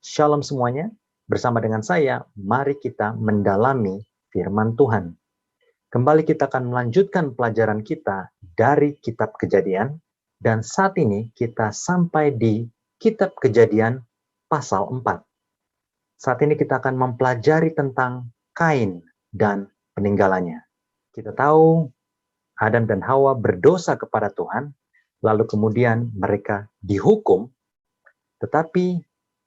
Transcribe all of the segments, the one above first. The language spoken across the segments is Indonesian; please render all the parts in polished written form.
Shalom semuanya, bersama dengan saya, mari kita mendalami firman Tuhan. Kembali kita akan melanjutkan pelajaran kita dari kitab Kejadian, dan saat ini kita sampai di kitab Kejadian pasal 4. Saat ini kita akan mempelajari tentang Kain dan peninggalannya. Kita tahu Adam dan Hawa berdosa kepada Tuhan, lalu kemudian mereka dihukum, tetapi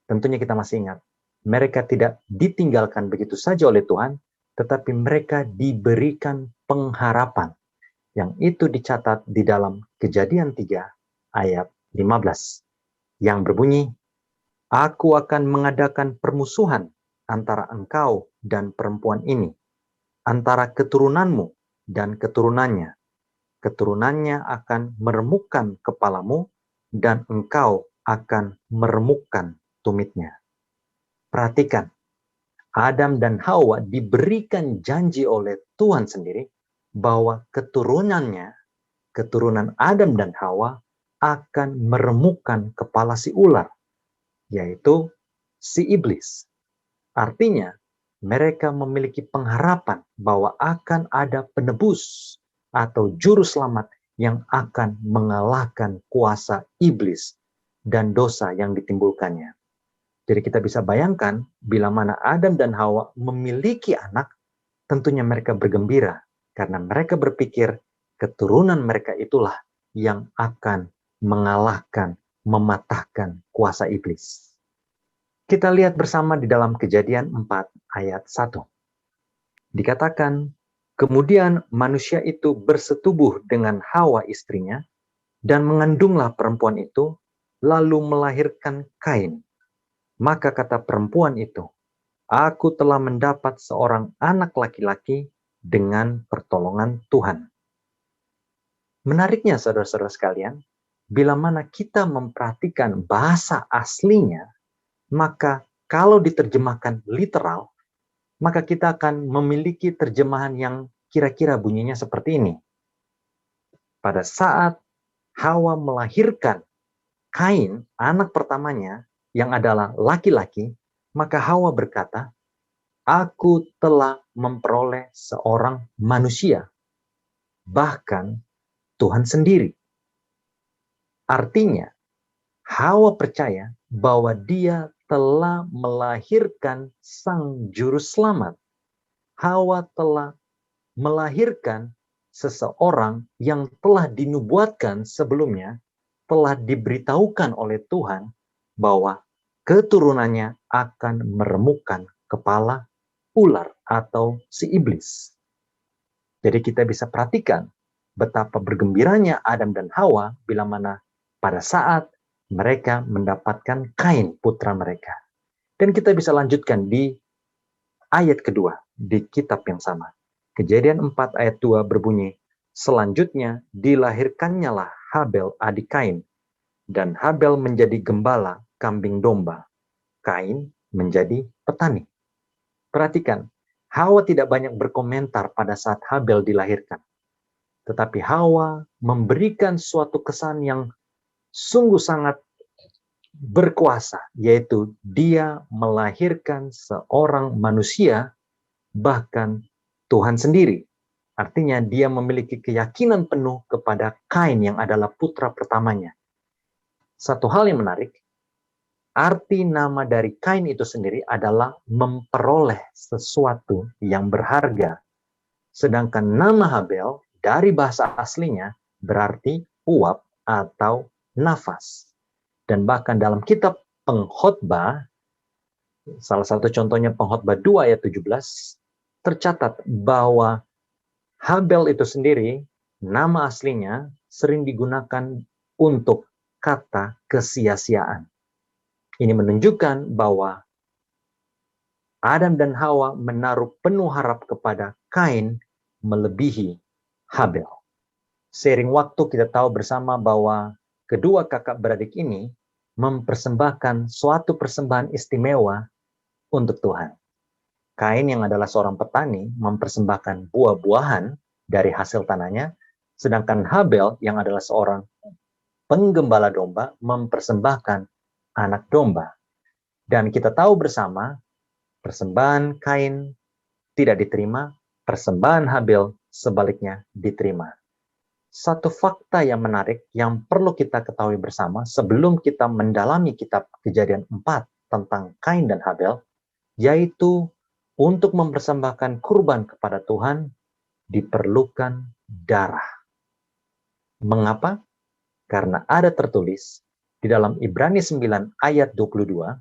tentunya kita masih ingat, mereka tidak ditinggalkan begitu saja oleh Tuhan, tetapi mereka diberikan pengharapan. Yang itu dicatat di dalam Kejadian 3 ayat 15. Yang berbunyi, Aku akan mengadakan permusuhan antara engkau dan perempuan ini, antara keturunanmu dan keturunannya. Keturunannya akan meremukkan kepalamu, dan engkau akan meremukkan tumitnya. Perhatikan, Adam dan Hawa diberikan janji oleh Tuhan sendiri bahwa keturunannya, keturunan Adam dan Hawa akan meremukkan kepala si ular, yaitu si iblis. Artinya, mereka memiliki pengharapan bahwa akan ada penebus atau juru selamat yang akan mengalahkan kuasa iblis dan dosa yang ditimbulkannya. Jadi kita bisa bayangkan, bila mana Adam dan Hawa memiliki anak, tentunya mereka bergembira, karena mereka berpikir keturunan mereka itulah yang akan mengalahkan, mematahkan kuasa iblis. Kita lihat bersama di dalam Kejadian 4 ayat 1. Dikatakan, kemudian manusia itu bersetubuh dengan Hawa istrinya, dan mengandunglah perempuan itu, lalu melahirkan Kain. Maka kata perempuan itu, Aku telah mendapat seorang anak laki-laki dengan pertolongan Tuhan. Menariknya saudara-saudara sekalian, bila mana kita memperhatikan bahasa aslinya, maka kalau diterjemahkan literal, maka kita akan memiliki terjemahan yang kira-kira bunyinya seperti ini. Pada saat Hawa melahirkan Kain, anak pertamanya, yang adalah laki-laki, maka Hawa berkata, Aku telah memperoleh seorang manusia, bahkan Tuhan sendiri. Artinya, Hawa percaya bahwa dia telah melahirkan sang juru selamat. Hawa telah melahirkan seseorang yang telah dinubuatkan sebelumnya, telah diberitahukan oleh Tuhan bahwa keturunannya akan meremukkan kepala ular atau si iblis. Jadi kita bisa perhatikan betapa bergembiranya Adam dan Hawa bila mana pada saat mereka mendapatkan Kain, putra mereka. Dan kita bisa lanjutkan di ayat kedua di kitab yang sama. Kejadian 4 ayat 2 berbunyi, selanjutnya dilahirkannya lah Habel adik Kain, dan Habel menjadi gembala kambing domba. Kain menjadi petani. Perhatikan, Hawa tidak banyak berkomentar pada saat Habel dilahirkan. Tetapi Hawa memberikan suatu kesan yang sungguh sangat berkuasa, yaitu dia melahirkan seorang manusia, bahkan Tuhan sendiri. Artinya dia memiliki keyakinan penuh kepada Kain yang adalah putra pertamanya. Satu hal yang menarik, arti nama dari Kain itu sendiri adalah memperoleh sesuatu yang berharga. Sedangkan nama Habel dari bahasa aslinya berarti uap atau nafas. Dan bahkan dalam kitab Pengkhotbah, salah satu contohnya Pengkhotbah 2 ayat 17, tercatat bahwa Habel itu sendiri, nama aslinya sering digunakan untuk kata kesia-siaan. Ini menunjukkan bahwa Adam dan Hawa menaruh penuh harap kepada Kain melebihi Habel. Seiring waktu kita tahu bersama bahwa kedua kakak beradik ini mempersembahkan suatu persembahan istimewa untuk Tuhan. Kain yang adalah seorang petani mempersembahkan buah-buahan dari hasil tanahnya, sedangkan Habel yang adalah seorang penggembala domba mempersembahkan anak domba. Dan kita tahu bersama, persembahan Kain tidak diterima, persembahan Habel sebaliknya diterima. Satu fakta yang menarik yang perlu kita ketahui bersama sebelum kita mendalami kitab Kejadian 4 tentang Kain dan Habel, yaitu untuk mempersembahkan kurban kepada Tuhan diperlukan darah. Mengapa? Karena ada tertulis di dalam Ibrani 9 ayat 22,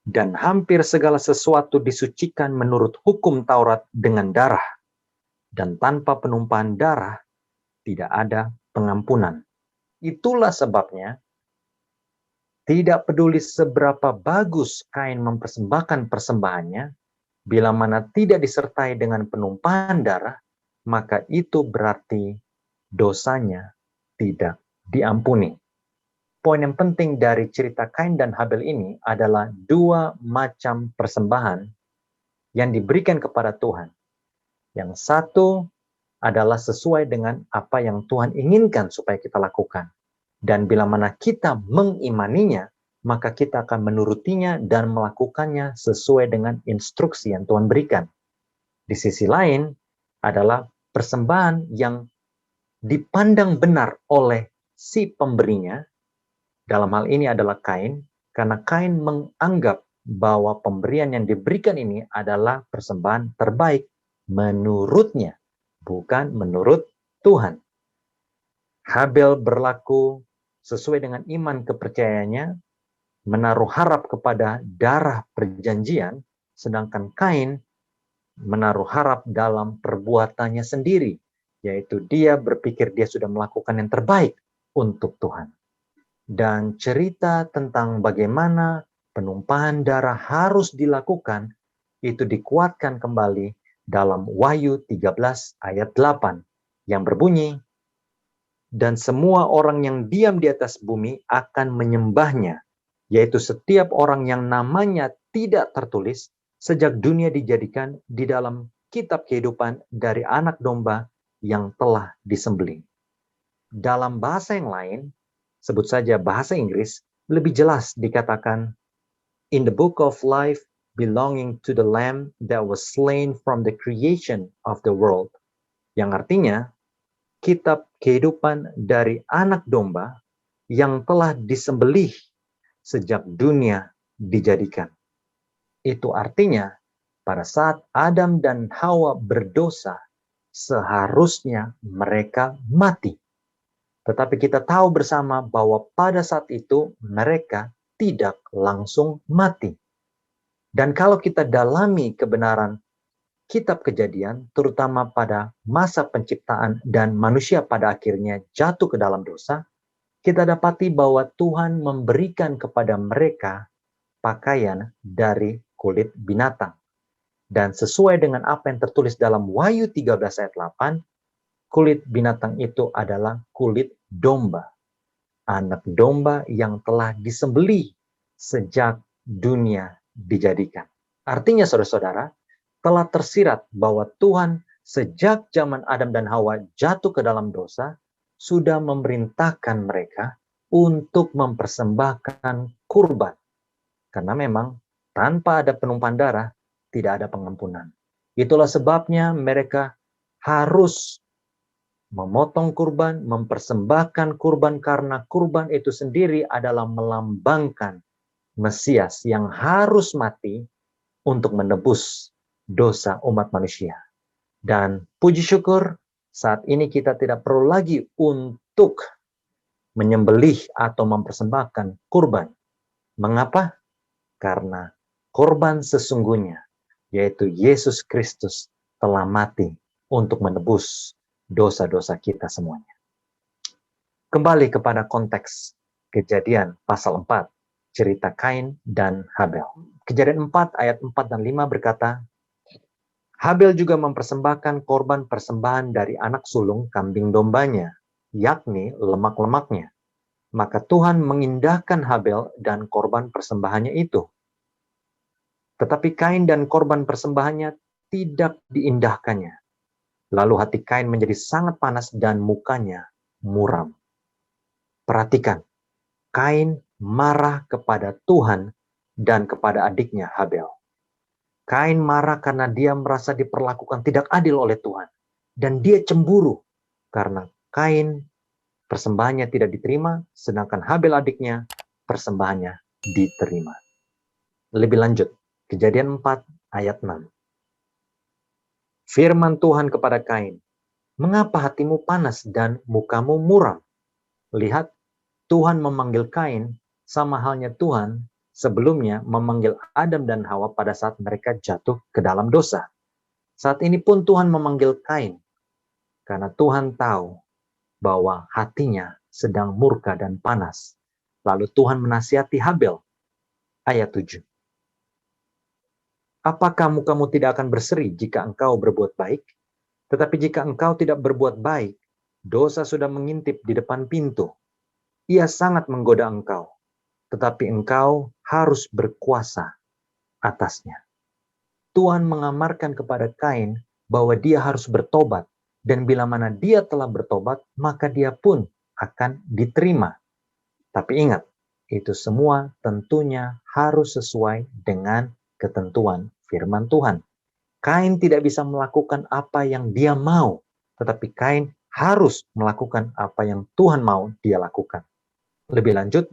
dan hampir segala sesuatu disucikan menurut hukum Taurat dengan darah, dan tanpa penumpahan darah tidak ada pengampunan. Itulah sebabnya tidak peduli seberapa bagus Kain mempersembahkan persembahannya, bila mana tidak disertai dengan penumpahan darah, maka itu berarti dosanya tidak diampuni. Poin yang penting dari cerita Kain dan Habel ini adalah dua macam persembahan yang diberikan kepada Tuhan. Yang satu adalah sesuai dengan apa yang Tuhan inginkan supaya kita lakukan. Dan bila mana kita mengimaninya, maka kita akan menurutinya dan melakukannya sesuai dengan instruksi yang Tuhan berikan. Di sisi lain adalah persembahan yang dipandang benar oleh si pemberinya. Dalam hal ini adalah Kain, karena Kain menganggap bahwa pemberian yang diberikan ini adalah persembahan terbaik menurutnya, bukan menurut Tuhan. Habel berlaku sesuai dengan iman kepercayaannya, menaruh harap kepada darah perjanjian, sedangkan Kain menaruh harap dalam perbuatannya sendiri, yaitu dia berpikir dia sudah melakukan yang terbaik untuk Tuhan. Dan cerita tentang bagaimana penumpahan darah harus dilakukan itu dikuatkan kembali dalam Wahyu 13 ayat 8 yang berbunyi, dan semua orang yang diam di atas bumi akan menyembahnya, yaitu setiap orang yang namanya tidak tertulis sejak dunia dijadikan di dalam kitab kehidupan dari anak domba yang telah disembelih. Dalam bahasa yang lain, sebut saja bahasa Inggris, lebih jelas dikatakan, in the book of life belonging to the Lamb that was slain from the creation of the world. Yang artinya, kitab kehidupan dari anak domba yang telah disembelih sejak dunia dijadikan. Itu artinya, pada saat Adam dan Hawa berdosa, seharusnya mereka mati. Tetapi kita tahu bersama bahwa pada saat itu mereka tidak langsung mati. Dan kalau kita dalami kebenaran kitab Kejadian, terutama pada masa penciptaan dan manusia pada akhirnya jatuh ke dalam dosa, kita dapati bahwa Tuhan memberikan kepada mereka pakaian dari kulit binatang. Dan sesuai dengan apa yang tertulis dalam Wahyu 13 ayat 8, kulit binatang itu adalah kulit domba. Anak domba yang telah disembelih sejak dunia dijadikan. Artinya saudara-saudara, telah tersirat bahwa Tuhan sejak zaman Adam dan Hawa jatuh ke dalam dosa, sudah memerintahkan mereka untuk mempersembahkan kurban. Karena memang tanpa ada penumpahan darah, tidak ada pengampunan. Itulah sebabnya mereka harus memotong kurban, mempersembahkan kurban, karena kurban itu sendiri adalah melambangkan Mesias yang harus mati untuk menebus dosa umat manusia. Dan puji syukur, saat ini kita tidak perlu lagi untuk menyembelih atau mempersembahkan kurban. Mengapa? Karena korban sesungguhnya, yaitu Yesus Kristus, telah mati untuk menebus dosa-dosa kita semuanya. Kembali kepada konteks Kejadian pasal 4, cerita Kain dan Habel. Kejadian 4 ayat 4 dan 5 berkata, Habel juga mempersembahkan korban persembahan dari anak sulung kambing dombanya, yakni lemak-lemaknya. Maka Tuhan mengindahkan Habel dan korban persembahannya itu. Tetapi Kain dan korban persembahannya tidak diindahkannya. Lalu hati Kain menjadi sangat panas dan mukanya muram. Perhatikan, Kain marah kepada Tuhan dan kepada adiknya Habel. Kain marah karena dia merasa diperlakukan tidak adil oleh Tuhan. Dan dia cemburu karena Kain persembahannya tidak diterima, sedangkan Habel adiknya persembahannya diterima. Lebih lanjut, Kejadian 4 ayat 6. Firman Tuhan kepada Kain, "Mengapa hatimu panas dan mukamu muram? Lihat, Tuhan memanggil Kain sama halnya Tuhan sebelumnya memanggil Adam dan Hawa pada saat mereka jatuh ke dalam dosa. Saat ini pun Tuhan memanggil Kain karena Tuhan tahu bahwa hatinya sedang murka dan panas. Lalu Tuhan menasihati Habel." Ayat 7. "Apakah mukamu tidak akan berseri jika engkau berbuat baik? Tetapi jika engkau tidak berbuat baik, dosa sudah mengintip di depan pintu. Ia sangat menggoda engkau, tetapi engkau harus berkuasa atasnya." Tuhan mengamarkan kepada Kain bahwa dia harus bertobat, dan bila mana dia telah bertobat, maka dia pun akan diterima. Tapi ingat, itu semua tentunya harus sesuai dengan ketentuan firman Tuhan. Kain tidak bisa melakukan apa yang dia mau, tetapi Kain harus melakukan apa yang Tuhan mau dia lakukan. Lebih lanjut,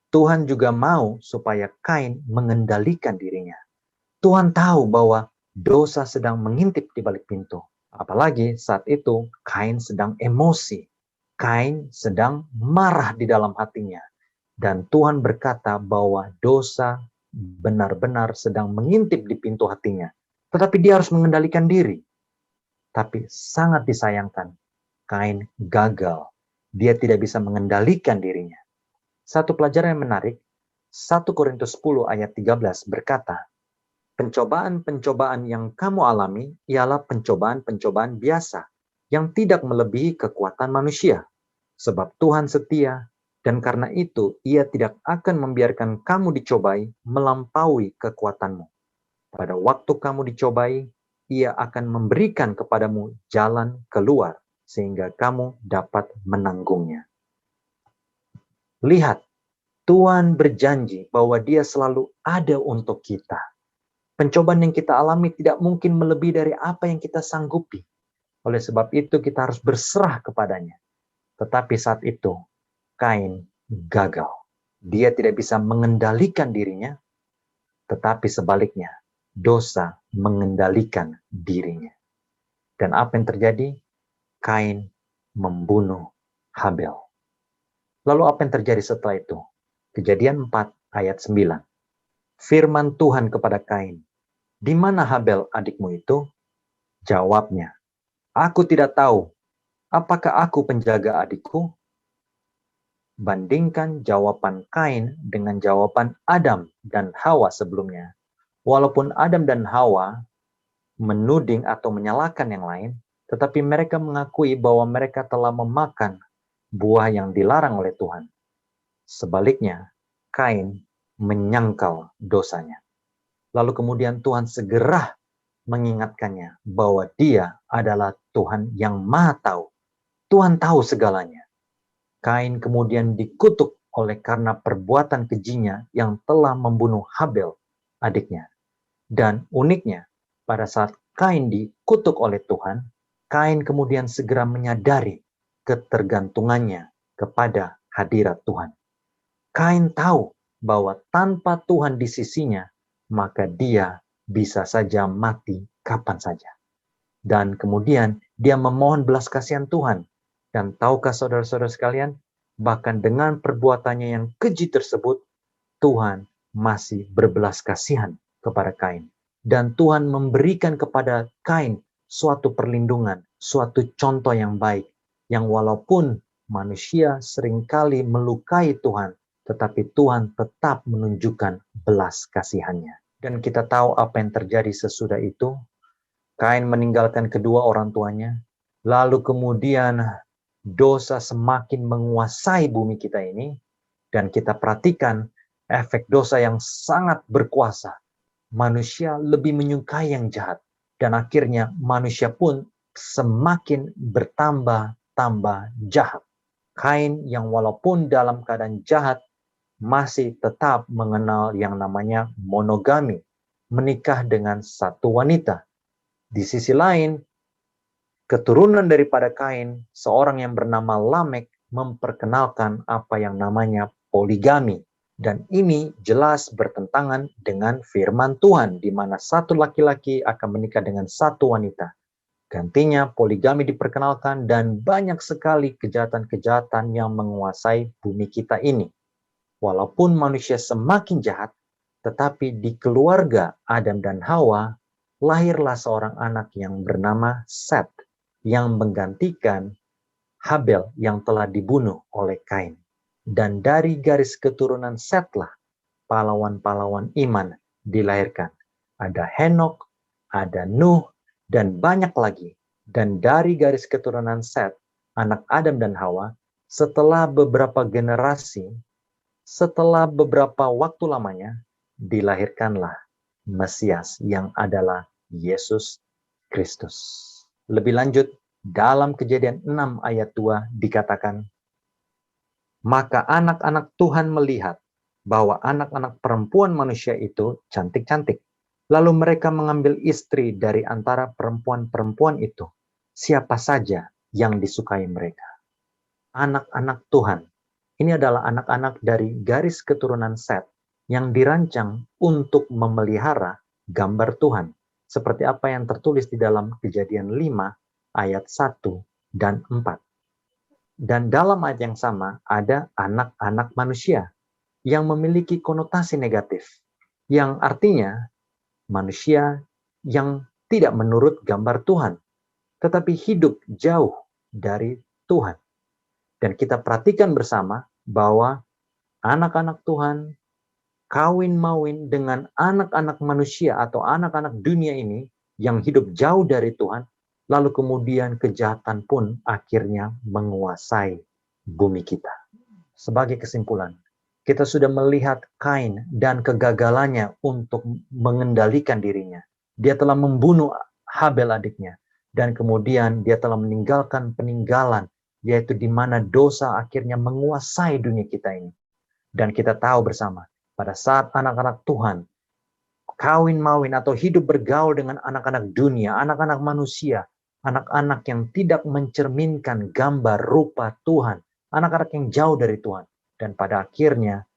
Tuhan juga mau supaya Kain mengendalikan dirinya. Tuhan tahu bahwa dosa sedang mengintip di balik pintu. Apalagi saat itu Kain sedang emosi. Kain sedang marah di dalam hatinya. Dan Tuhan berkata bahwa dosa benar-benar sedang mengintip di pintu hatinya. Tetapi dia harus mengendalikan diri. Tapi sangat disayangkan, Kain gagal. Dia tidak bisa mengendalikan dirinya. Satu pelajaran yang menarik, 1 Korintus 10 ayat 13 berkata, "Pencobaan-pencobaan yang kamu alami ialah pencobaan-pencobaan biasa yang tidak melebihi kekuatan manusia. Sebab Tuhan setia, dan karena itu Ia tidak akan membiarkan kamu dicobai melampaui kekuatanmu. Pada waktu kamu dicobai, Ia akan memberikan kepadamu jalan keluar, sehingga kamu dapat menanggungnya." Lihat, Tuhan berjanji bahwa Dia selalu ada untuk kita. Pencobaan yang kita alami tidak mungkin melebihi dari apa yang kita sanggupi. Oleh sebab itu kita harus berserah kepadanya. Tetapi saat itu, Kain gagal. Dia tidak bisa mengendalikan dirinya, tetapi sebaliknya, dosa mengendalikan dirinya. Dan apa yang terjadi? Kain membunuh Habel. Lalu apa yang terjadi setelah itu? Kejadian 4 ayat 9. Firman Tuhan kepada Kain, "Di mana Habel adikmu itu?" Jawabnya, "Aku tidak tahu. Apakah aku penjaga adikku?" Bandingkan jawaban Kain dengan jawaban Adam dan Hawa sebelumnya. Walaupun Adam dan Hawa menuding atau menyalahkan yang lain, tetapi mereka mengakui bahwa mereka telah memakan buah yang dilarang oleh Tuhan. Sebaliknya, Kain menyangkal dosanya. Lalu kemudian Tuhan segera mengingatkannya bahwa Dia adalah Tuhan yang Maha Tahu. Tuhan tahu segalanya. Kain kemudian dikutuk oleh karena perbuatan kejinya yang telah membunuh Habel, adiknya. Dan uniknya, pada saat Kain dikutuk oleh Tuhan, Kain kemudian segera menyadari ketergantungannya kepada hadirat Tuhan. Kain tahu bahwa tanpa Tuhan di sisinya, maka dia bisa saja mati kapan saja. Dan kemudian dia memohon belas kasihan Tuhan. Dan tahukah saudara-saudara sekalian, bahkan dengan perbuatannya yang keji tersebut, Tuhan masih berbelas kasihan kepada Kain. Dan Tuhan memberikan kepada Kain suatu perlindungan, suatu contoh yang baik, yang walaupun manusia seringkali melukai Tuhan, tetapi Tuhan tetap menunjukkan belas kasihannya. Dan kita tahu apa yang terjadi sesudah itu. Kain meninggalkan kedua orang tuanya, lalu kemudian dosa semakin menguasai bumi kita ini, dan kita perhatikan efek dosa yang sangat berkuasa. Manusia lebih menyukai yang jahat, dan akhirnya manusia pun semakin bertambah-tambah jahat. Kain yang walaupun dalam keadaan jahat, masih tetap mengenal yang namanya monogami, menikah dengan satu wanita. Di sisi lain, keturunan daripada Kain, seorang yang bernama Lamek, memperkenalkan apa yang namanya poligami. Dan ini jelas bertentangan dengan firman Tuhan, di mana satu laki-laki akan menikah dengan satu wanita. Gantinya poligami diperkenalkan dan banyak sekali kejahatan-kejahatan yang menguasai bumi kita ini. Walaupun manusia semakin jahat, tetapi di keluarga Adam dan Hawa, lahirlah seorang anak yang bernama Set, yang menggantikan Habel yang telah dibunuh oleh Kain. Dan dari garis keturunan Setlah, pahlawan-pahlawan iman dilahirkan. Ada Henok, ada Nuh, dan banyak lagi. Dan dari garis keturunan Set, anak Adam dan Hawa, setelah beberapa generasi, setelah beberapa waktu lamanya, dilahirkanlah Mesias yang adalah Yesus Kristus. Lebih lanjut, dalam Kejadian 6 ayat 2 dikatakan, maka anak-anak Tuhan melihat bahwa anak-anak perempuan manusia itu cantik-cantik. Lalu mereka mengambil istri dari antara perempuan-perempuan itu, siapa saja yang disukai mereka. Anak-anak Tuhan. Ini adalah anak-anak dari garis keturunan Set yang dirancang untuk memelihara gambar Tuhan. Seperti apa yang tertulis di dalam Kejadian 5 ayat 1 dan 4. Dan dalam ayat yang sama ada anak-anak manusia yang memiliki konotasi negatif. Yang artinya manusia yang tidak menurut gambar Tuhan, tetapi hidup jauh dari Tuhan. Dan kita perhatikan bersama bahwa anak-anak Tuhan kawin mawin dengan anak-anak manusia atau anak-anak dunia ini yang hidup jauh dari Tuhan, lalu kemudian kejahatan pun akhirnya menguasai bumi kita. Sebagai kesimpulan, kita sudah melihat Kain dan kegagalannya untuk mengendalikan dirinya. Dia telah membunuh Habel adiknya, dan kemudian dia telah meninggalkan peninggalan, yaitu di mana dosa akhirnya menguasai dunia kita ini. Dan kita tahu bersama, pada saat anak-anak Tuhan kawin mawin atau hidup bergaul dengan anak-anak dunia, anak-anak manusia, anak-anak yang tidak mencerminkan gambar rupa Tuhan, anak-anak yang jauh dari Tuhan. Dan pada akhirnya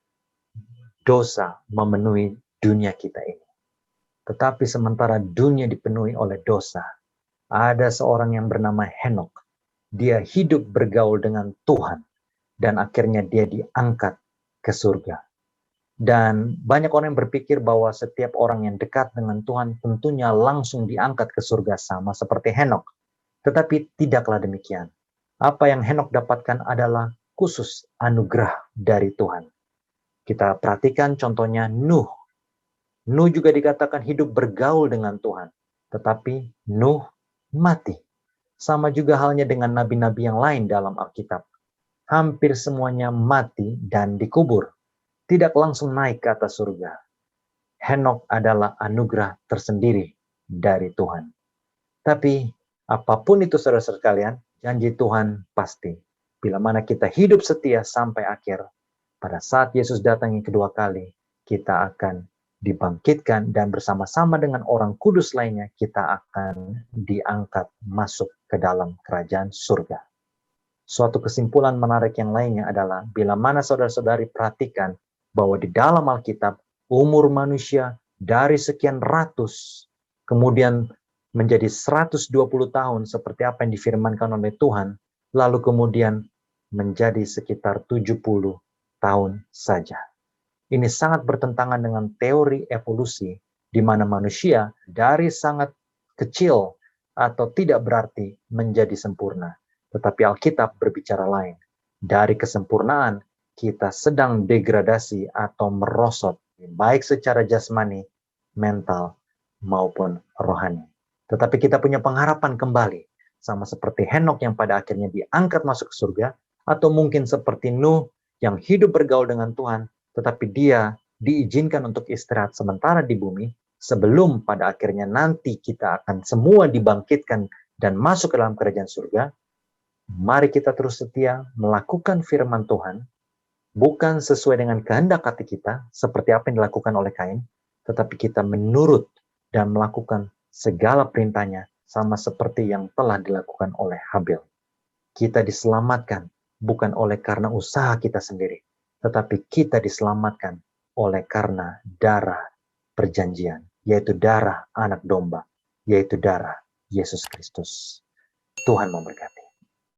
dosa memenuhi dunia kita ini. Tetapi sementara dunia dipenuhi oleh dosa, ada seorang yang bernama Henok. Dia hidup bergaul dengan Tuhan dan akhirnya dia diangkat ke surga. Dan banyak orang yang berpikir bahwa setiap orang yang dekat dengan Tuhan tentunya langsung diangkat ke surga sama seperti Henok. Tetapi tidaklah demikian. Apa yang Henok dapatkan adalah khusus anugerah dari Tuhan. Kita perhatikan contohnya Nuh. Nuh juga dikatakan hidup bergaul dengan Tuhan. Tetapi Nuh mati. Sama juga halnya dengan nabi-nabi yang lain dalam Alkitab. Hampir semuanya mati dan dikubur. Tidak langsung naik ke atas surga. Henok adalah anugerah tersendiri dari Tuhan. Tapi apapun itu saudara-saudara sekalian, janji Tuhan pasti. Bila mana kita hidup setia sampai akhir, pada saat Yesus datang yang kedua kali, kita akan dibangkitkan dan bersama-sama dengan orang kudus lainnya, kita akan diangkat masuk ke dalam kerajaan surga. Suatu kesimpulan menarik yang lainnya adalah, bila mana saudara-saudari perhatikan bahwa di dalam Alkitab, umur manusia dari sekian ratus, kemudian menjadi 120 tahun seperti apa yang difirmankan oleh Tuhan, lalu kemudian menjadi sekitar 70 tahun saja. Ini sangat bertentangan dengan teori evolusi, di mana manusia dari sangat kecil atau tidak berarti menjadi sempurna. Tetapi Alkitab berbicara lain. Dari kesempurnaan, kita sedang degradasi atau merosot, baik secara jasmani, mental, maupun rohani. Tetapi kita punya pengharapan kembali, sama seperti Henok yang pada akhirnya diangkat masuk ke surga, atau mungkin seperti Nuh yang hidup bergaul dengan Tuhan, tetapi dia diizinkan untuk istirahat sementara di bumi, sebelum pada akhirnya nanti kita akan semua dibangkitkan dan masuk ke dalam kerajaan surga. Mari kita terus setia melakukan firman Tuhan, bukan sesuai dengan kehendak hati kita, seperti apa yang dilakukan oleh Kain, tetapi kita menurut dan melakukan segala perintahnya, sama seperti yang telah dilakukan oleh Habil. Kita diselamatkan bukan oleh karena usaha kita sendiri, tetapi kita diselamatkan oleh karena darah perjanjian, yaitu darah anak domba, yaitu darah Yesus Kristus. Tuhan memberkati.